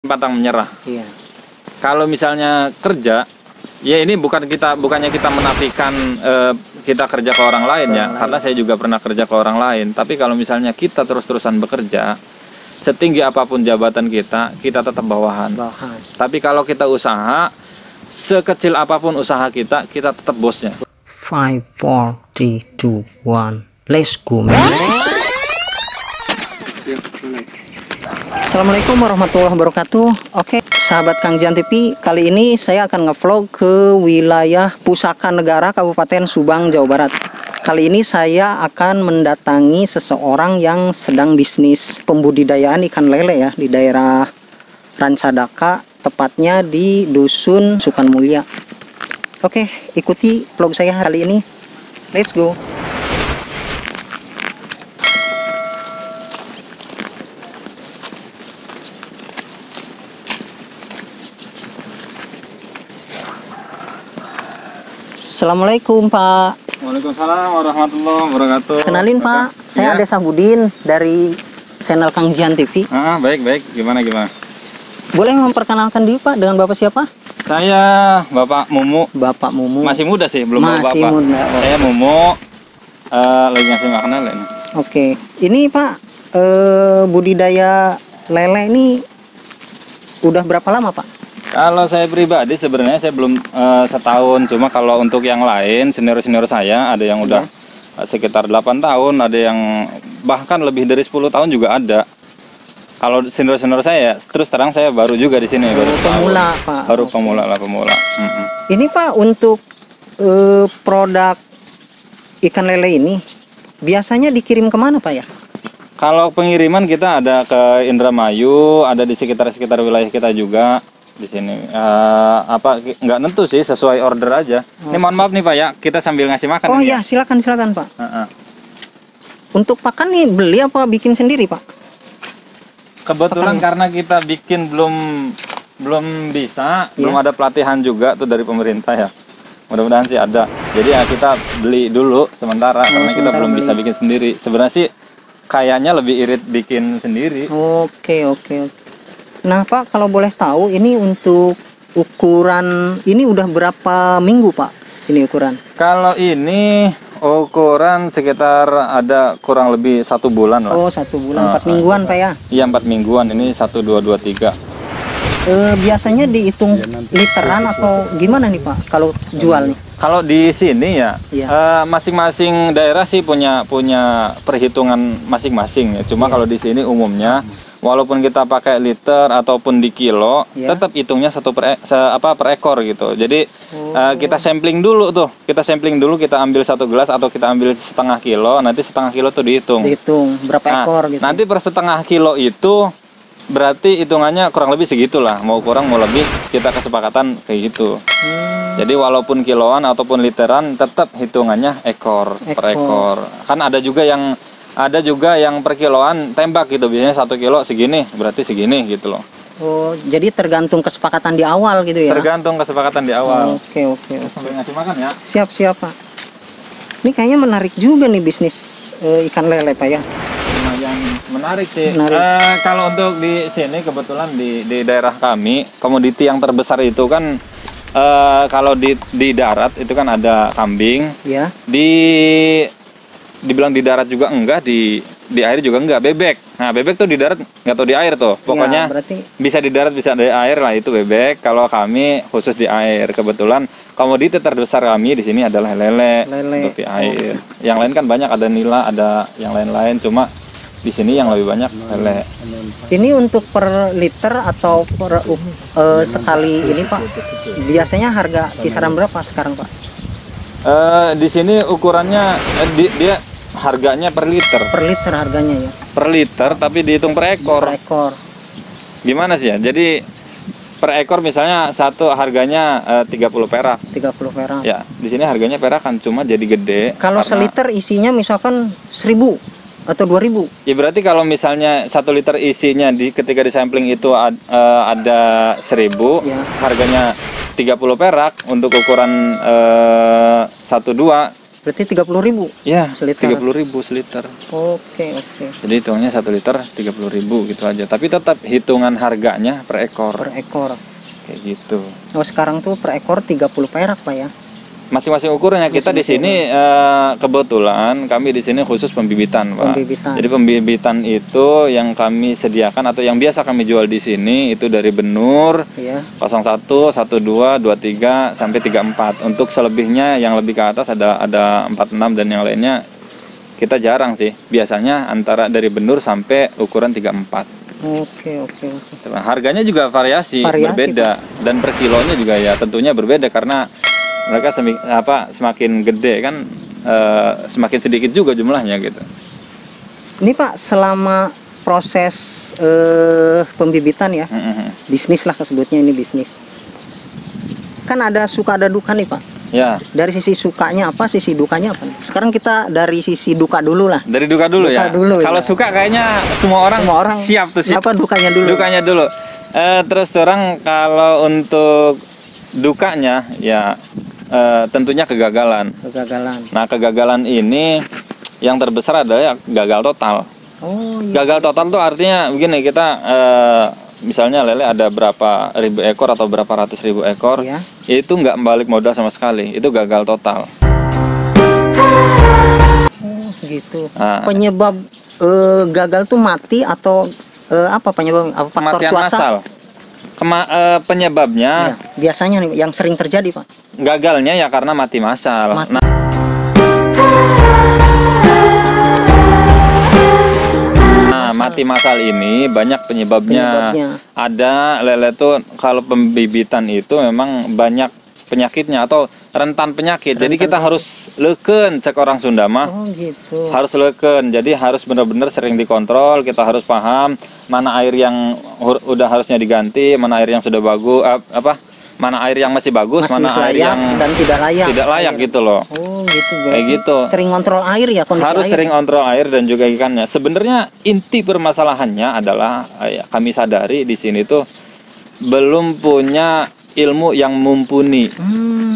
pantang menyerah. Iya. Kalau misalnya kerja, ya ini bukannya kita menafikan kita kerja ke orang lain ya, karena saya juga pernah kerja ke orang lain. Tapi kalau misalnya kita terus-terusan bekerja, setinggi apapun jabatan kita tetap bawahan. Tapi kalau kita usaha, sekecil apapun usaha kita tetap bosnya. 5, 4, 3, 2, 1, let's go man. Assalamualaikum warahmatullahi wabarakatuh. Oke, sahabat Kang Jian TV, kali ini saya akan ngevlog ke wilayah Pusaka Negara Kabupaten Subang, Jawa Barat. Kali ini saya akan mendatangi seseorang yang sedang bisnis pembudidayaan ikan lele ya di daerah Rancadaka, tepatnya di Dusun Sukanmulia. Oke, ikuti vlog saya kali ini. Let's go. Assalamualaikum Pak. Waalaikumsalam warahmatullahi wabarakatuh. Kenalin Pak, saya Desa Budin dari channel Kang Jian TV. Baik. Gimana? Boleh memperkenalkan diri Pak, dengan Bapak siapa? Saya Bapak Mumu. Bapak Mumu. Masih muda sih, belum Bapak. Masih muda. Oh. Saya Mumu, lagi ngasih makanan ini. Oke, ini Pak, budidaya lele ini udah berapa lama Pak? Kalau saya pribadi sebenarnya saya belum setahun, cuma kalau untuk yang lain senior saya ada yang udah sekitar 8 tahun, ada yang bahkan lebih dari 10 tahun juga ada. Kalau senior saya terus terang saya baru juga di sini, baru pemula Pak. Baru pemula. Ini Pak, untuk produk ikan lele ini biasanya dikirim kemana Pak ya? Kalau pengiriman kita ada ke Indramayu, ada di sekitar wilayah kita juga. Di sini nggak nentu sih, sesuai order aja. Ini mohon maaf nih Pak ya, kita sambil ngasih makan. Oh iya, silakan Pak. Untuk pakan nih beli apa bikin sendiri Pak? Kebetulan karena kita bikin belum bisa, belum ada pelatihan juga tuh dari pemerintah ya. Mudah-mudahan sih ada. Jadi ya kita beli dulu sementara karena kita belum bisa bikin sendiri. Sebenarnya sih kayaknya lebih irit bikin sendiri. Oke. Nah Pak, kalau boleh tahu ini untuk ukuran ini udah berapa minggu Pak? Ini ukuran? Kalau ini ukuran sekitar ada kurang lebih 1 bulan lah. Oh 1 bulan, 4 mingguan Pak ya? Iya 4 mingguan, ini 1, 2, 3. Biasanya dihitung literan atau gimana nih Pak kalau jual nih? Kalau di sini ya, masing-masing daerah sih punya perhitungan masing-masing ya. Cuma kalau di sini umumnya walaupun kita pakai liter ataupun di kilo, tetap hitungnya per ekor gitu. Jadi kita sampling dulu tuh, kita ambil 1 gelas atau kita ambil setengah kilo, nanti setengah kilo tuh dihitung. Dihitung berapa ekor gitu. Nanti per setengah kilo itu berarti hitungannya kurang lebih segitulah, mau kurang mau lebih kita kesepakatan kayak gitu. Jadi walaupun kiloan ataupun literan tetap hitungannya per ekor. Kan ada juga yang per kiloan tembak gitu, biasanya 1 kilo segini, berarti segini gitu loh. Oh, jadi tergantung kesepakatan di awal gitu ya? Tergantung kesepakatan di awal. Oke. Sambil ngasih makan ya? Siap Pak. Ini kayaknya menarik juga nih bisnis ikan lele Pak ya? Lumayan menarik sih. Kalau untuk di sini kebetulan di daerah kami, komoditi yang terbesar itu kan kalau di darat itu kan ada kambing. Ya. Dibilang di darat juga enggak, di air juga enggak, bebek. Nah bebek tuh di darat nggak tahu di air tuh, pokoknya berarti bisa di darat bisa di air lah, itu bebek. Kalau kami khusus di air, kebetulan komoditi terbesar kami di sini adalah lele. Untuk di air. Yang lain kan banyak, ada nila, ada yang lain-lain, cuma di sini yang lebih banyak lele. Ini untuk per liter atau per sekali ini Pak? Biasanya harga kisaran berapa sekarang Pak? Di sini ukurannya dia harganya per liter. Per liter harganya ya? Per liter, tapi dihitung per ekor. Per ekor. Gimana sih ya? Jadi per ekor misalnya satu harganya 30 perak. 30 perak. Ya, di sini harganya perakan, cuma jadi gede. Kalau seliter isinya misalkan 1.000 atau 2.000? Ya berarti kalau misalnya 1 liter isinya ketika di sampling itu ada 1.000, harganya 30 perak untuk ukuran 1-2 Berarti 30.000. Ya, seliter. 30.000 seliter. Oke. Jadi hitungnya 1 liter 30.000 gitu aja. Tapi tetap hitungan harganya per ekor. Per ekor. Kayak gitu. Oh, sekarang tuh per ekor 30 perak, Pak ya. Masing-masing ukurannya. Kita di sini kebetulan kami di sini khusus pembibitan, Pak. Pembibitan. Jadi pembibitan itu yang kami sediakan atau yang biasa kami jual di sini itu dari benur, Iya. 01, 12, 23 sampai 34. Untuk selebihnya yang lebih ke atas ada 46 dan yang lainnya kita jarang sih. Biasanya antara dari benur sampai ukuran 34. Oke. Harganya juga variasi berbeda, Pak. Dan per kilonya juga ya tentunya berbeda karena mereka semakin gede kan semakin sedikit juga jumlahnya gitu. Ini Pak, selama proses pembibitan ya, bisnis lah sebutnya, ini bisnis. Kan ada suka ada duka nih Pak. Ya. Dari sisi sukanya apa, sisi dukanya apa? Sekarang kita dari sisi duka dulu lah. Dari duka dulu ya. Kalau suka kayaknya semua orang siap tuh. Apa dukanya dulu? Dukanya dulu. Terus terang kalau untuk dukanya ya tentunya kegagalan. Nah, kegagalan ini yang terbesar adalah gagal total. Oh, iya. Gagal total tuh artinya begini, kita misalnya lele ada berapa ribu ekor atau berapa ratus ribu ekor, iya. Itu nggak balik modal sama sekali, itu gagal total. Oh, gitu. Nah, penyebab gagal tuh mati atau apa penyebab? Apa faktor kematian cuaca? massal. Penyebabnya ya, biasanya nih yang sering terjadi Pak. Gagalnya ya karena mati massal. Mati massal ini banyak penyebabnya. Ada lele tuh kalau pembibitan itu memang banyak penyakitnya atau rentan penyakit. Jadi kita harus leken, cek orang Sunda mah. Oh, gitu. Harus leken. Jadi harus benar-benar sering dikontrol. Kita harus paham mana air yang udah harusnya diganti, mana air yang sudah bagus, mana air yang masih bagus, mana air yang dan tidak layak gitu loh. Oh, gitu. Kayak gitu. Sering kontrol air ya, kondisi harus air. Sering kontrol air dan juga ikannya. Sebenarnya inti permasalahannya adalah kami sadari di sini tuh belum punya ilmu yang mumpuni.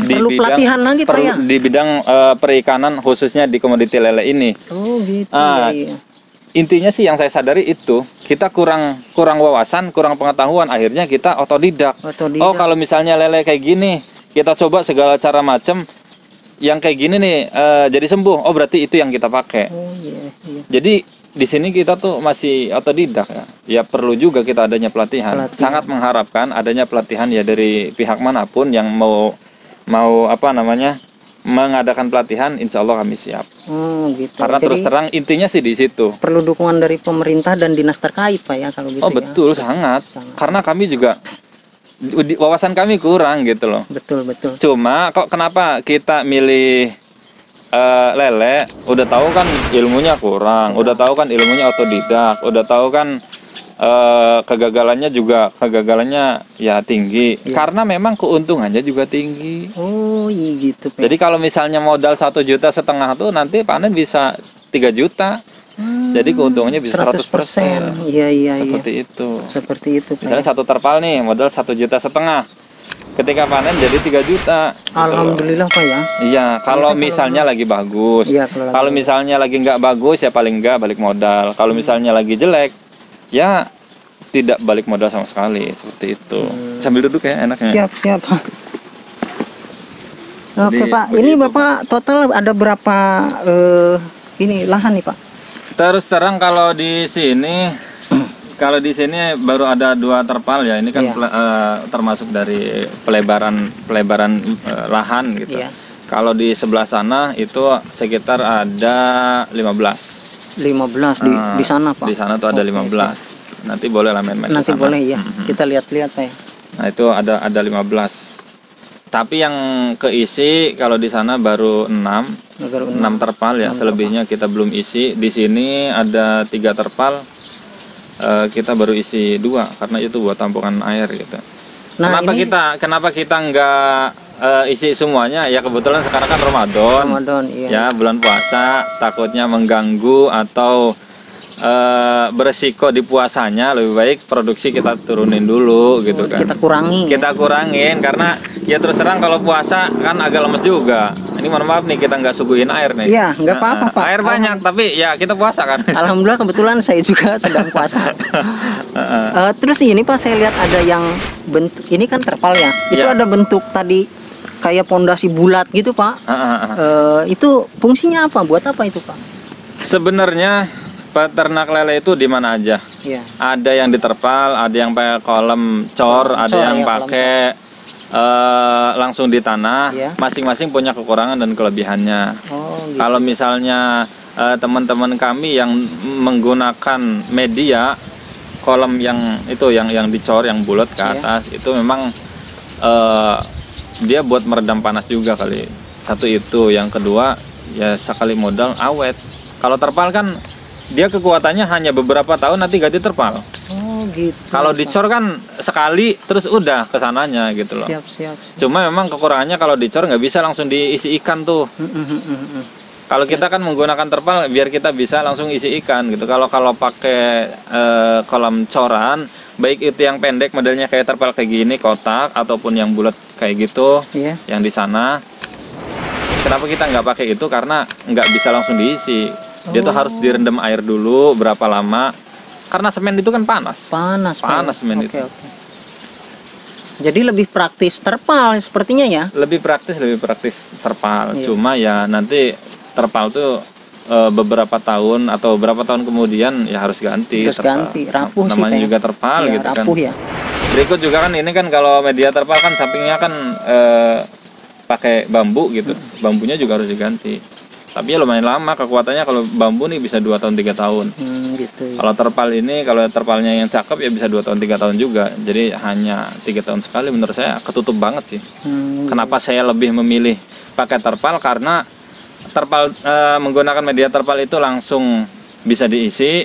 Perlu pelatihan lagi Pak ya? Di bidang perikanan khususnya di komoditi lele ini. Oh, gitu. Iya. Intinya sih yang saya sadari itu kita kurang wawasan, kurang pengetahuan, akhirnya kita otodidak. Oh, kalau misalnya lele kayak gini, kita coba segala cara macam yang kayak gini nih jadi sembuh. Oh, berarti itu yang kita pakai. Oh, iya. Jadi di sini kita tuh masih otodidak ya. Ya perlu juga kita adanya pelatihan. Sangat mengharapkan adanya pelatihan ya dari pihak manapun yang mau mengadakan pelatihan, insya Allah kami siap. Gitu. Karena jadi, terus terang intinya sih di situ. Perlu dukungan dari pemerintah dan dinas terkait Pak ya kalau gitu. Oh betul ya. Sangat. Karena kami juga wawasan kami kurang gitu loh. Betul. Cuma kok kenapa kita milih lele? Udah tahu kan ilmunya kurang, udah tahu kan ilmunya otodidak, udah tahu kan kegagalannya ya tinggi ya. Karena memang keuntungannya juga tinggi. Oh iya gitu Pak. Jadi kalau misalnya modal 1,5 juta tuh nanti panen bisa 3 juta. Jadi keuntungannya bisa 100%. Iya. Seperti itu Pak. Misalnya satu terpal nih modal 1,5 juta, ketika panen jadi 3 juta. Alhamdulillah Pak ya. Iya, kalau misalnya lagi bagus. Iya, kalau misalnya lagi nggak bagus ya paling nggak balik modal. Kalau misalnya lagi jelek ya tidak balik modal sama sekali, seperti itu. Sambil duduk ya enaknya. Siap. Oke Pak, ini Bapak total ada berapa ini lahan nih Pak? Terus terang kalau di sini baru ada 2 terpal ya. Ini kan termasuk dari pelebaran lahan gitu. Iya. Kalau di sebelah sana itu sekitar ada 15 di sana Pak. Di sana tuh ada 15. Nanti boleh lah main-main. Nanti boleh ya. Kita lihat-lihat Pak ya. Nah, itu ada 15. Tapi yang keisi kalau di sana baru 6 terpal ya. Selebihnya kita belum isi. Di sini ada 3 terpal. Kita baru isi 2 karena itu buat tampungan air gitu. Nah, kenapa kita nggak isi semuanya? Ya kebetulan sekarang kan Ramadan iya. Ya bulan puasa, takutnya mengganggu atau beresiko di puasanya, lebih baik produksi kita turunin dulu gitu kan. Kita kurangin karena ya terus terang kalau puasa kan agak lemes juga. Ini mohon maaf nih, kita nggak suguhin air nih. Iya, nggak apa-apa Pak. Air banyak, tapi ya kita puasa kan. Alhamdulillah kebetulan saya juga sedang puasa. Terus ini Pak, saya lihat ada yang bentuk, ini kan terpal ya. Itu ada bentuk tadi kayak pondasi bulat gitu Pak. Itu fungsinya apa? Buat apa itu Pak? Sebenarnya peternak lele itu di mana aja. Iya. Ada yang diterpal, ada yang pakai kolam cor, ada yang pakai langsung di tanah. Masing-masing punya kekurangan dan kelebihannya. Gitu. Kalau misalnya teman-teman kami yang menggunakan media kolam yang itu yang dicor, yang bulat ke atas, itu memang dia buat meredam panas juga kali. Satu itu, yang kedua ya sekali modal awet. Kalau terpal kan dia kekuatannya hanya beberapa tahun, nanti ganti terpal. Gitu. Kalau dicor kan sekali terus udah kesananya gitu loh. Siap. Cuma memang kekurangannya kalau dicor nggak bisa langsung diisi ikan tuh. Kalau kita kan menggunakan terpal biar kita bisa langsung isi ikan gitu. Kalau pakai kolam coran, baik itu yang pendek modelnya kayak terpal kayak gini kotak, ataupun yang bulat kayak gitu, yang di sana. Kenapa kita nggak pakai itu? Karena nggak bisa langsung diisi. Dia tuh harus direndam air dulu berapa lama. Karena semen itu kan panas semen itu. Jadi lebih praktis terpal sepertinya ya? Lebih praktis terpal. Cuma ya nanti terpal tuh beberapa tahun atau beberapa tahun kemudian ya harus ganti. Rapuh namanya sih, juga terpal gitu rapuh kan. Berikut juga kan ini kan kalau media terpal kan sampingnya kan pakai bambu gitu. Bambunya juga harus diganti. Tapi ya lumayan lama kekuatannya. Kalau bambu nih bisa 2 tahun 3 tahun. Gitu. Kalau terpal ini, kalau terpalnya yang cakep ya bisa 2 tahun 3 tahun juga. Jadi hanya 3 tahun sekali, menurut saya ketutup banget sih. Kenapa saya lebih memilih pakai terpal? Karena terpal menggunakan media terpal itu langsung bisa diisi,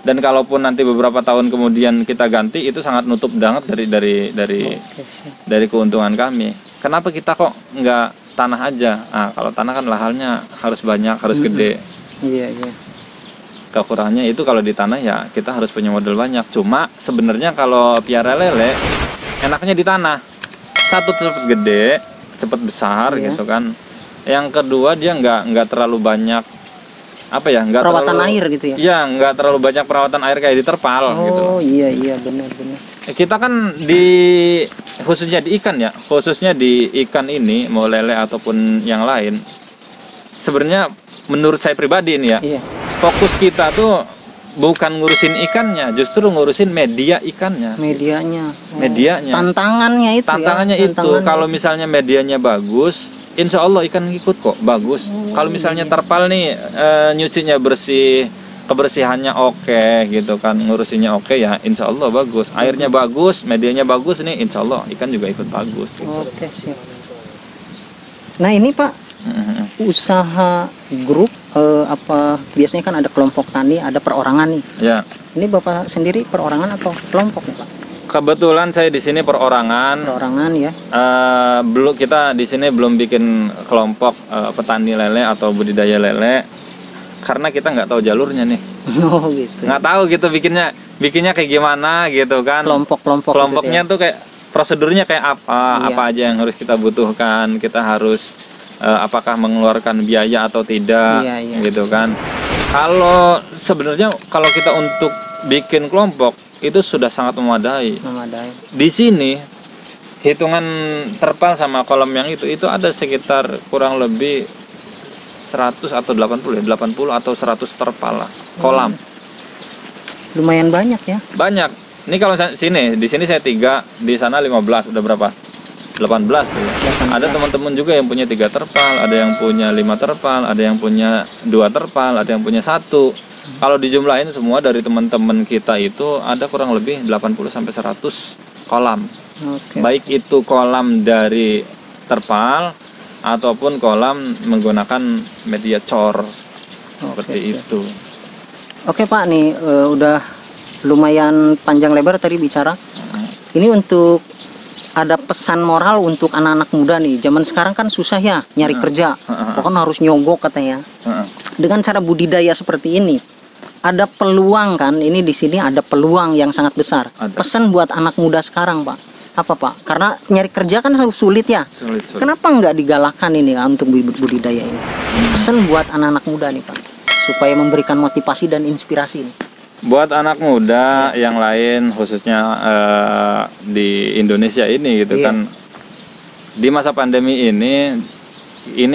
dan kalaupun nanti beberapa tahun kemudian kita ganti, itu sangat nutup banget dari keuntungan kami. Kenapa kita kok nggak tanah aja? Nah, kalau tanah kan lahannya harus banyak, harus gede. Iya. Kekurangannya itu kalau di tanah ya kita harus punya modal banyak. Cuma sebenarnya kalau piara lele enaknya di tanah. Satu, cepet gede, cepet besar gitu kan. Yang kedua dia nggak terlalu banyak nggak perawatan air gitu ya. Iya, nggak terlalu banyak perawatan air kayak di terpal gitu. Iya benar. Kita kan khususnya di ikan ini, mau lele ataupun yang lain, sebenarnya menurut saya pribadi ini ya, fokus kita tuh bukan ngurusin ikannya, justru ngurusin media ikannya. Medianya. Tantangannya itu. Kalau misalnya medianya bagus, insya Allah ikan ngikut kok, bagus. Kalau misalnya terpal nih nyucinya bersih, kebersihannya oke gitu kan, ngurusinnya oke, ya insya Allah bagus. Airnya bagus, medianya bagus nih, insya Allah ikan juga ikut bagus gitu. Oke, siap. Nah ini Pak, usaha grup biasanya kan ada kelompok tani, ada perorangan nih. Ya. Ini Bapak sendiri perorangan atau kelompok nih Pak? Kebetulan saya di sini perorangan. Perorangan ya. Kita di sini belum bikin kelompok petani lele atau budidaya lele, karena kita nggak tahu jalurnya nih. Oh gitu. Nggak tahu gitu bikinnya kayak gimana gitu kan. Kelompoknya tuh kayak prosedurnya kayak apa aja yang harus kita butuhkan. Kita harus apakah mengeluarkan biaya atau tidak, gitu kan. Kalau sebenarnya kalau kita untuk bikin kelompok itu sudah sangat memadai. Di sini hitungan terpal sama kolam yang itu ada sekitar kurang lebih 100 atau 80 atau 100 terpal lah kolam. Lumayan banyak ya. Banyak. Ini kalau di sini saya 3, di sana 15, udah berapa? 18 tuh ya. Ada teman-teman juga yang punya 3 terpal, ada yang punya 5 terpal, ada yang punya 2 terpal, ada yang punya 1. Kalau dijumlahin semua dari teman-teman kita itu ada kurang lebih 80 sampai 100 kolam. Baik itu kolam dari terpal ataupun kolam menggunakan media cor. Seperti itu. Oke Pak, nih udah lumayan panjang lebar tadi bicara. Ini untuk ada pesan moral untuk anak-anak muda nih. Zaman sekarang kan susah ya nyari kerja. Pokoknya harus nyogok katanya. Dengan cara budidaya seperti ini, ada peluang kan? Ini di sini ada peluang yang sangat besar. Pesan buat anak muda sekarang Pak. Apa Pak? Karena nyari kerja kan sulit ya. Sulit. Kenapa nggak digalakan ini untuk budidaya ini? Pesan buat anak-anak muda nih Pak, supaya memberikan motivasi dan inspirasi nih. Buat anak muda yang lain, khususnya di Indonesia ini gitu kan, di masa pandemi ini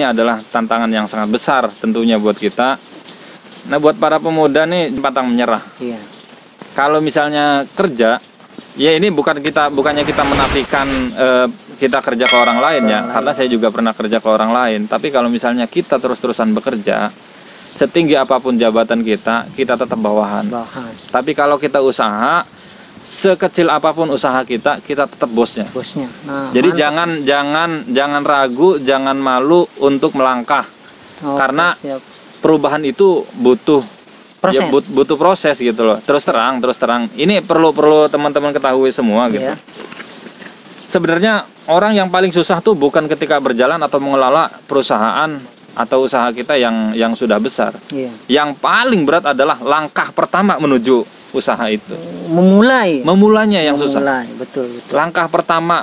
adalah tantangan yang sangat besar tentunya buat kita. Nah, buat para pemuda nih pantang menyerah. Kalau misalnya kerja, ya ini bukannya kita menafikan kita kerja ke orang lain ya, karena saya juga pernah kerja ke orang lain. Tapi kalau misalnya kita terus-terusan bekerja, setinggi apapun jabatan kita tetap bawahan. Tapi kalau kita usaha, sekecil apapun usaha kita tetap bosnya. Nah, jadi jangan ragu, jangan malu untuk melangkah. Karena perubahan itu butuh proses. Ya, butuh proses gitu loh. Terus terang. Ini perlu teman-teman ketahui semua gitu. Sebenarnya orang yang paling susah tuh bukan ketika berjalan atau mengelola perusahaan atau usaha kita yang sudah besar. Yang paling berat adalah langkah pertama menuju usaha itu. Memulainya yang susah. Betul. Langkah pertama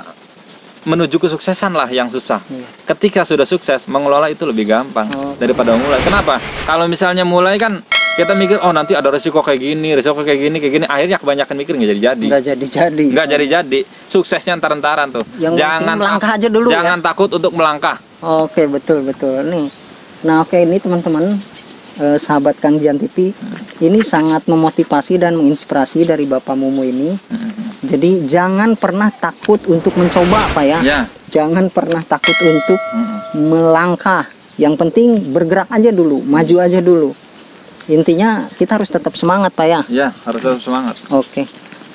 menuju kesuksesan lah yang susah. Ketika sudah sukses, mengelola itu lebih gampang daripada memulai. Kenapa? Kalau misalnya mulai kan kita mikir, oh nanti ada resiko kayak gini, akhirnya kebanyakan mikir nggak jadi. Suksesnya ntar-ntaran tuh. Jangan melangkah aja dulu. Jangan takut untuk melangkah. Oke, betul nih. Nah, ini teman-teman, sahabat Kang Gian TV, ini sangat memotivasi dan menginspirasi dari Bapak Mumu ini. Jadi jangan pernah takut untuk mencoba, Pak ya. Jangan pernah takut untuk melangkah. Yang penting bergerak aja dulu, maju aja dulu. Intinya kita harus tetap semangat Pak ya. Ya, harus tetap semangat. Oke.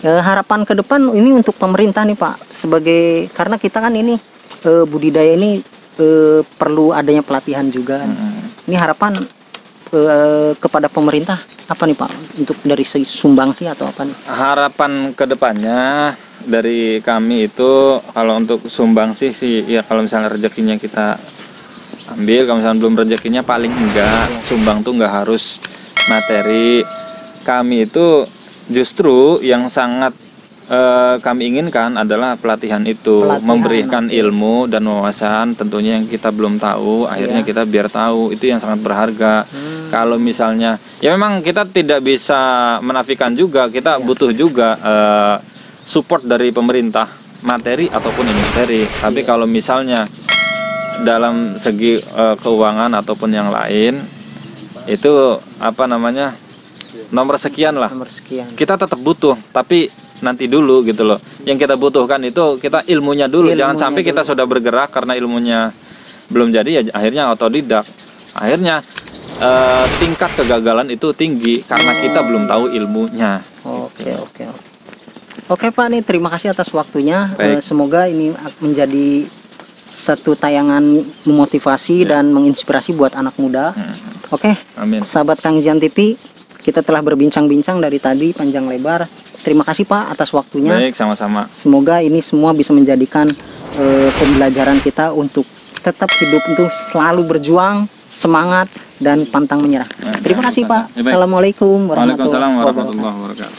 Harapan ke depan ini untuk pemerintah nih Pak, karena kita kan ini budidaya ini perlu adanya pelatihan juga. Ini harapan kepada pemerintah apa nih Pak, untuk dari sumbangsi atau apa nih? Harapan ke depannya dari kami itu, kalau untuk sumbangsi sih ya, kalau misalnya rezekinya kita ambil, kalau misalnya belum rezekinya paling enggak sumbang tuh enggak harus materi. Kami itu justru yang sangat kami inginkan adalah pelatihan itu, memberikan ilmu dan wawasan tentunya yang kita belum tahu, akhirnya kita biar tahu, itu yang sangat berharga. Kalau misalnya ya memang kita tidak bisa menafikan juga, kita butuh juga support dari pemerintah, materi ataupun materi. Tapi kalau misalnya dalam segi keuangan ataupun yang lain, itu apa namanya, nomor sekian lah. Kita tetap butuh, tapi nanti dulu gitu loh. Yang kita butuhkan itu kita ilmunya dulu. Jangan sampai kita sudah bergerak karena ilmunya belum jadi, ya akhirnya otodidak. Akhirnya tingkat kegagalan itu tinggi karena kita belum tahu ilmunya. Oke Pak, nih terima kasih atas waktunya. Semoga ini menjadi satu tayangan memotivasi dan menginspirasi buat anak muda. Amin. Sahabat Kang Gian TV, kita telah berbincang-bincang dari tadi panjang lebar. Terima kasih Pak atas waktunya. Baik, sama-sama. Semoga ini semua bisa menjadikan pembelajaran kita untuk tetap hidup, untuk selalu berjuang, semangat dan pantang menyerah. Terima kasih Pak. Assalamualaikum warahmatullahi wabarakatuh.